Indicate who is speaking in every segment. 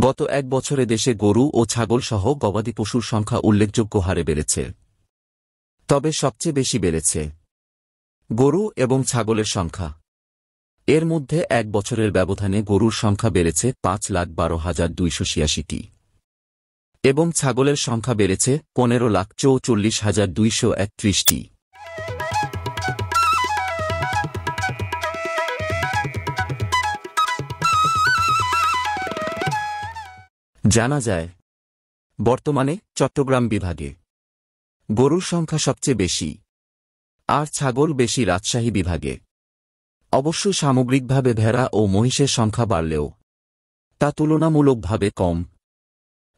Speaker 1: গত এক বছরে দেশে গরু ও ছাগল সহ গবাদি পশুর সংখ্যা উল্লেখযোগ্য হারে বেড়েছে। তবে সবচেয়ে বেশি বেড়েছে গরু এবং ছাগলের সংখ্যা। এর মধ্যে এক বছরের ব্যবধানে গরুর সংখ্যা বেড়েছে ৫,১২,২৮৬টি এবং ছাগলের সংখ্যা বেড়েছে ১৫,৪৪,২৩১টি। জানা যায়, বর্তমানে চট্টগ্রাম বিভাগে গরুর সংখ্যা সবচেয়ে বেশি, আর ছাগল বেশি রাজশাহী বিভাগে। অবশ্য সামগ্রিকভাবে ভেড়া ও মহিষের সংখ্যা বাড়লেও তা তুলনামূলকভাবে কম।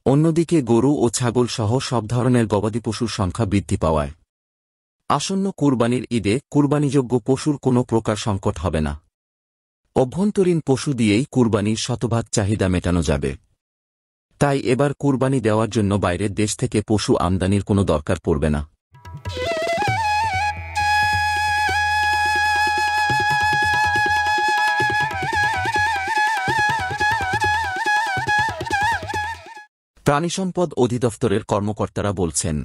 Speaker 1: অন্যদিকে গরু ও ছাগল সহ সব ধরনের গবাদি পশুর সংখ্যা বৃদ্ধি পাওয়ায় আসন্ন কুরবানির ঈদে কুরবানিযোগ্য পশুর কোনো প্রকার সংকট হবে না। অভ্যন্তরীণ পশু দিয়েই কুরবানির শতভাগ চাহিদা মেটানো যাবে। তাই এবার কুরবানি দেওয়ার জন্য বাইরের দেশ থেকে পশু আমদানির কোনো দরকার পড়বে না। প্রাণিসম্পদ অধিদপ্তরের কর্মকর্তারা বলছেন,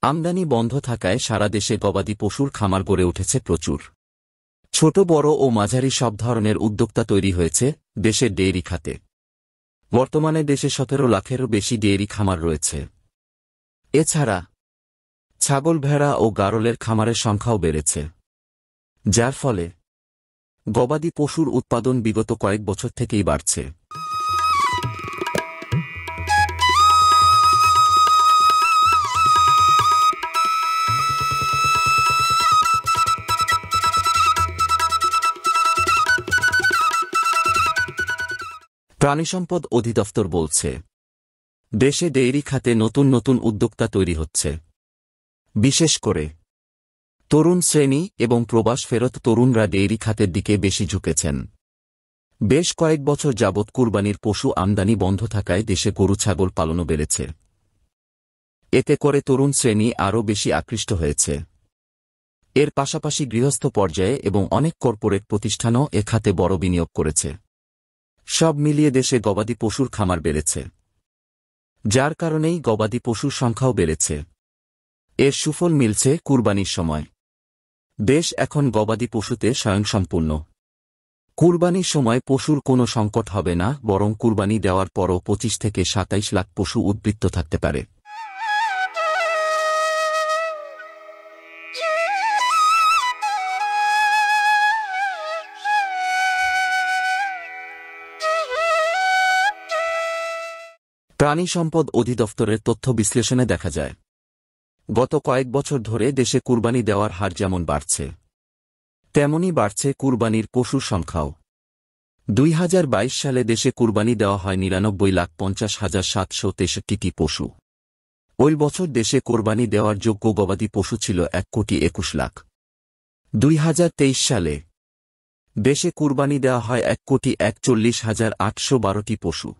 Speaker 1: আমদানি বন্ধ থাকায় সারা দেশে গবাদি পশুর খামার গড়ে উঠেছে প্রচুর। ছোট বড় ও মাঝারি সব ধরনের উদ্যোক্তা তৈরি হয়েছে দেশের ডেইরি খাতে। বর্তমানে দেশে ১৭ লাখেরও বেশি ডেইরি খামার রয়েছে। এছাড়া ছাগল, ভেড়া ও গারলের খামারের সংখ্যাও বেড়েছে, যার ফলে গবাদি পশুর উৎপাদন বিগত কয়েক বছর থেকেই বাড়ছে। প্রাণিসম্পদ অধিদপ্তর বলছে, দেশে ডেইরি খাতে নতুন নতুন উদ্যোক্তা তৈরি হচ্ছে। বিশেষ করে তরুণ শ্রেণী এবং প্রবাস ফেরত তরুণরা ডেইরি খাতের দিকে বেশি ঝুঁকেছেন। বেশ কয়েক বছর যাবৎ কুরবানির পশু আমদানি বন্ধ থাকায় দেশে গরু ছাগল পালনও বেড়েছে। এতে করে তরুণ শ্রেণী আরও বেশি আকৃষ্ট হয়েছে। এর পাশাপাশি গৃহস্থ পর্যায়ে এবং অনেক কর্পোরেট প্রতিষ্ঠানও এ খাতে বড় বিনিয়োগ করেছে। সব মিলিয়ে দেশে গবাদি পশুর খামার বেড়েছে, যার কারণেই গবাদি পশুর সংখ্যাও বেড়েছে। এর সুফল মিলছে কুরবানির সময়। দেশ এখন গবাদি পশুতে স্বয়ংসম্পূর্ণ। কুরবানির সময় পশুর কোনো সংকট হবে না, বরং কুরবানি দেওয়ার পরও ২৫ থেকে ২৭ লাখ পশু উদ্বৃত্ত থাকতে পারে। প্রাণিসম্পদ অধিদপ্তরের তথ্য বিশ্লেষণে দেখা যায়, গত কয়েক বছর ধরে দেশে কুরবানি দেওয়ার হার যেমন বাড়ছে, তেমনি বাড়ছে কুরবানির পশুর সংখ্যাও। ২০২২ সালে দেশে কুরবানি দেওয়া হয় ৯৯,৫০,৭৬৩টি পশু। ওই বছর দেশে কোরবানি দেওয়ার যোগ্য গবাদি পশু ছিল ১,২১,০০,০০০। ২০২৩ সালে দেশে কুরবানি দেওয়া হয় ১,৪১,৮১২টি পশু।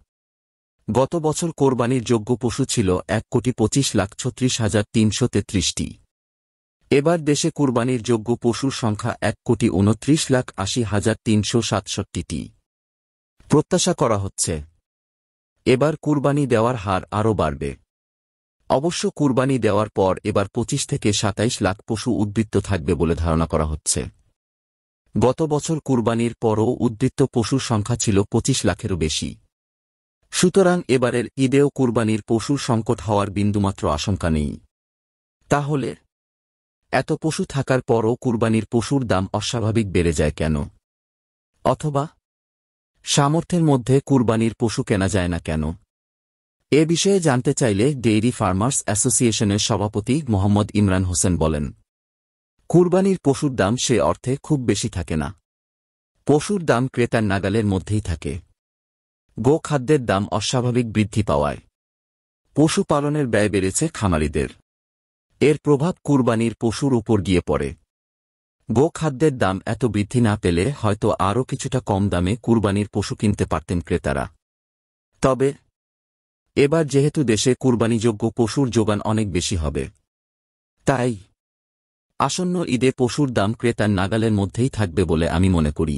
Speaker 1: গত বছর কোরবানির যোগ্য পশু ছিল ১,২৫,৩৬,৩33টি। এবার দেশে কুরবানির যোগ্য পশুর সংখ্যা ১,২৯,৮০,৩৬৭টি। প্রত্যাশা করা হচ্ছে, এবার কুরবানি দেওয়ার হার আরও বাড়বে। অবশ্য কুরবানি দেওয়ার পর এবার ২৫ থেকে ২৭ লাখ পশু উদ্বৃত্ত থাকবে বলে ধারণা করা হচ্ছে। গত বছর কুরবানির পরও উদ্বৃত্ত পশুর সংখ্যা ছিল ২৫ লাখেরও বেশি। সুতরাং এবারের ঈদেও কুরবানির পশুর সংকট হওয়ার বিন্দুমাত্র আশঙ্কা নেই। তাহলে এত পশু থাকার পরও কুরবানির পশুর দাম অস্বাভাবিক বেড়ে যায় কেন? অথবা সামর্থ্যের মধ্যে কুরবানির পশু কেনা যায় না কেন? এ বিষয়ে জানতে চাইলে ডেইরি ফার্মার্স অ্যাসোসিয়েশনের সভাপতি মোহাম্মদ ইমরান হোসেন বলেন, কুরবানির পশুর দাম সে অর্থে খুব বেশি থাকে না। পশুর দাম ক্রেতার নাগালের মধ্যেই থাকে। গোখাদ্যের দাম অস্বাভাবিক বৃদ্ধি পাওয়ায় পশুপালনের ব্যয় বেড়েছে খামারিদের। এর প্রভাব কুরবানির পশুর উপর গিয়ে পড়ে। গোখাদ্যের দাম এত বৃদ্ধি না পেলে হয়তো আরও কিছুটা কম দামে কুরবানির পশু কিনতে পারতেন ক্রেতারা। তবে এবার যেহেতু দেশে কুরবানিযোগ্য পশুর যোগান অনেক বেশি হবে, তাই আসন্ন ঈদে পশুর দাম ক্রেতার নাগালের মধ্যেই থাকবে বলে আমি মনে করি।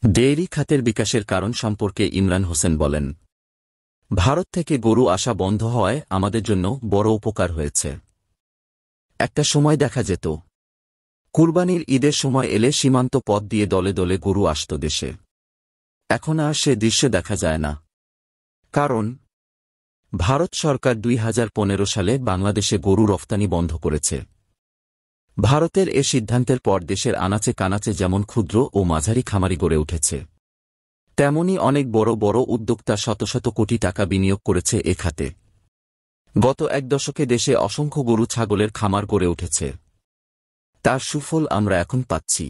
Speaker 1: ডেইরি খাতের বিকাশের কারণ সম্পর্কে ইমরান হোসেন বলেন, ভারত থেকে গরু আসা বন্ধ হওয়ায় আমাদের জন্য বড় উপকার হয়েছে। একটা সময় দেখা যেত কুরবানির ঈদের সময় এলে সীমান্ত পথ দিয়ে দলে দলে গরু আসত দেশে। এখন আর সে দৃশ্য দেখা যায় না। কারণ ভারত সরকার 2015 সালে বাংলাদেশে গরু রফতানি বন্ধ করেছে। ভারতের এ সিদ্ধান্তের পর দেশের আনাচে কানাচে যেমন ক্ষুদ্র ও মাঝারি খামারি গড়ে উঠেছে, তেমনি অনেক বড় বড় উদ্যোক্তা শত শত কোটি টাকা বিনিয়োগ করেছে এ খাতে। গত এক দশকে দেশে অসংখ্য গরু ছাগলের খামার গড়ে উঠেছে। তার সুফল আমরা এখন পাচ্ছি।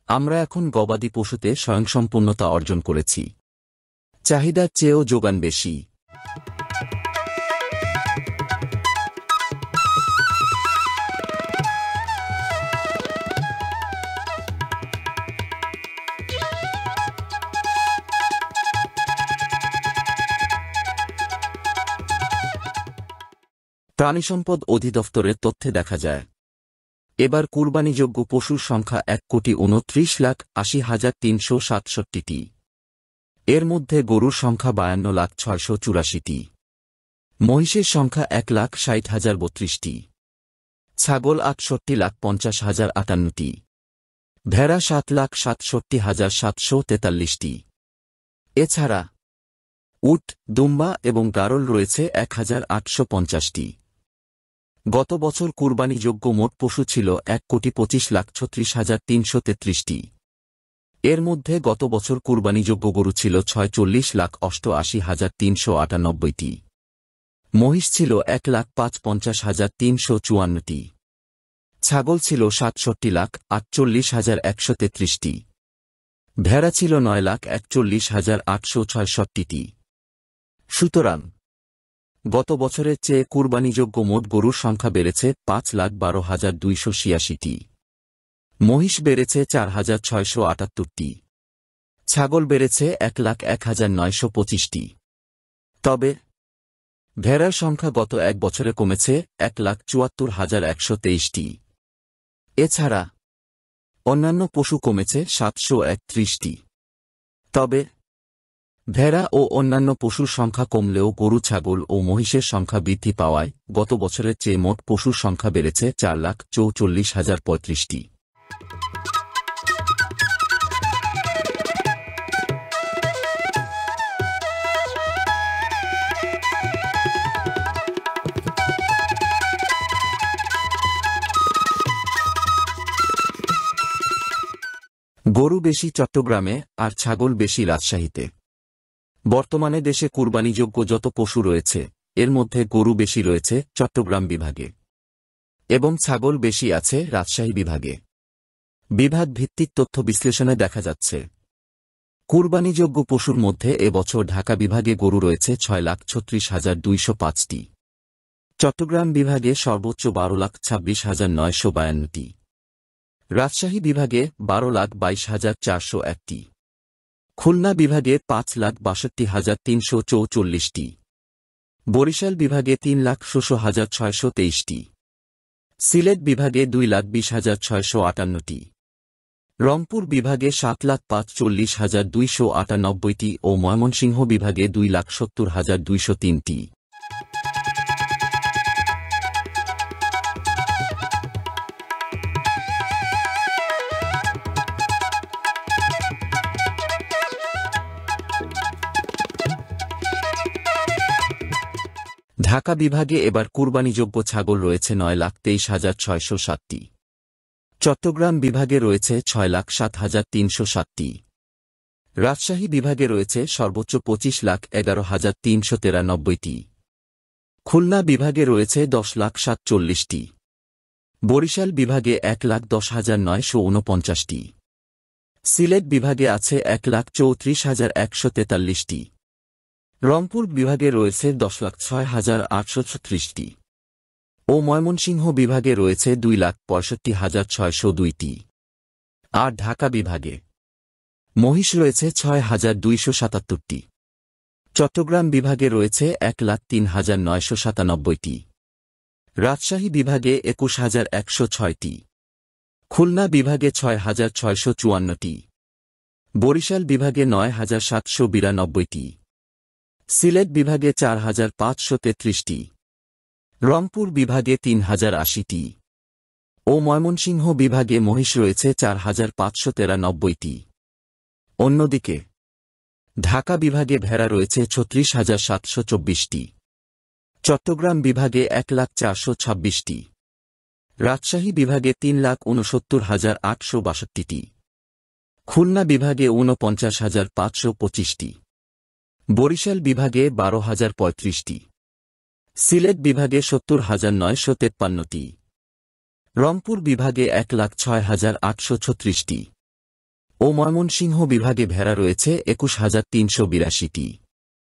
Speaker 1: আমরা এখন গবাদি পশুতে স্বয়ংসম্পূর্ণতা অর্জন করেছি। চাহিদার চেয়েও যোগান বেশি। প্রাণিসম্পদ অধিদপ্তরের তথ্যে দেখা যায়, এবার কুরবানিযোগ্য পশুর সংখ্যা 1,29,80,367টি। এর মধ্যে গরুর সংখ্যা 52,684,000টি, মহিষের সংখ্যা 1,60,032টি, ছাগল 68,50,058টি, ভেড়া 7,67,743টি। এছাড়া উট, দুম্বা এবং গারল রয়েছে 1,850টি। গত বছর কুরবানিযোগ্য মোট পশু ছিল 1,25,36,333টি। এর মধ্যে গত বছর কুরবানিযোগ্য গরু ছিল 46,88,398টি, মহিষ ছিল 1,05,50,354টি, ছাগল ছিল 67,48,133টি, ভেড়া ছিল 9,41,866টি। সুতরাং গত বছরের চেয়ে কুরবানিযোগ্য মোট গরুর সংখ্যা বেড়েছে 5,12,286টি, মহিষ বেড়েছে 4,678টি, ছাগল বেড়েছে 1,01,925টি। তবে ভেড়ার সংখ্যা গত এক বছরে কমেছে 1,74,123টি। এছাড়া অন্যান্য পশু কমেছে 731টি। তবে ভেড়া ও অন্যান্য পশুর সংখ্যা কমলেও গরু, ছাগল ও মহিষের সংখ্যা বৃদ্ধি পাওয়ায় গত বছরের চেয়ে মোট পশুর সংখ্যা বেড়েছে 4,44,035টি। গরু বেশি চট্টগ্রামে আর ছাগল বেশি রাজশাহীতে। বর্তমানে দেশে কুরবানিযোগ্য যত পশু রয়েছে এর মধ্যে গরু বেশি রয়েছে চট্টগ্রাম বিভাগে এবং ছাগল বেশি আছে রাজশাহী বিভাগে। বিভাগ ভিত্তিক তথ্য বিশ্লেষণে দেখা যাচ্ছে, কুরবানিযোগ্য পশুর মধ্যে এবছর ঢাকা বিভাগে গরু রয়েছে 6,36,205টি, চট্টগ্রাম বিভাগে সর্বোচ্চ 12,26,952টি, রাজশাহী বিভাগে 12,22,401টি, খুলনা বিভাগে 5,62,344টি, বরিশাল বিভাগে 3,16,623টি, সিলেট বিভাগে 2,20,658টি, রংপুর বিভাগে 7,45,298টি ও ময়মনসিংহ বিভাগে 2,70,203টি। ঢাকা বিভাগে এবার কুরবানিযোগ্য ছাগল রয়েছে 9,23,607টি, চট্টগ্রাম বিভাগে রয়েছে 6,07,307টি, রাজশাহী বিভাগে রয়েছে সর্বোচ্চ 25,11,393টি, খুলনা বিভাগে রয়েছে 10,47,000টি, বরিশাল বিভাগে 1,10,949টি, সিলেট বিভাগে আছে 1,34,143টি, রংপুর বিভাগে রয়েছে 10,06,836টি ও ময়মনসিংহ বিভাগে রয়েছে 2,65,602টি। আর ঢাকা বিভাগে মহিষ রয়েছে 6,277টি, চট্টগ্রাম বিভাগে রয়েছে 1,03,997টি, রাজশাহী বিভাগে 21,106টি, খুলনা বিভাগে 6,654টি, বরিশাল বিভাগে ৯,৭৯২টি, সিলেট বিভাগে ৪,৫৩৩টি, রংপুর বিভাগে ৩,০৮০টি ও ময়মনসিংহ বিভাগে মহিষ রয়েছে ৪,৫৯৩টি। অন্যদিকে ঢাকা বিভাগে ভেড়া রয়েছে ৩৬,৭২৪টি, চট্টগ্রাম বিভাগে ১,৪২৬টি, রাজশাহী বিভাগে ৩,৬৯,৮৬২টি, খুলনা বিভাগে ৪৯,৫২৫টি, বরিশাল বিভাগে ১২,০৩৫টি, সিলেট বিভাগে ৭০,৯৫৩টি, রংপুর বিভাগে ১,০৬,৮৩৬টি ও ময়মনসিংহ বিভাগে ভেড়া রয়েছে ২১,৩৮২টি।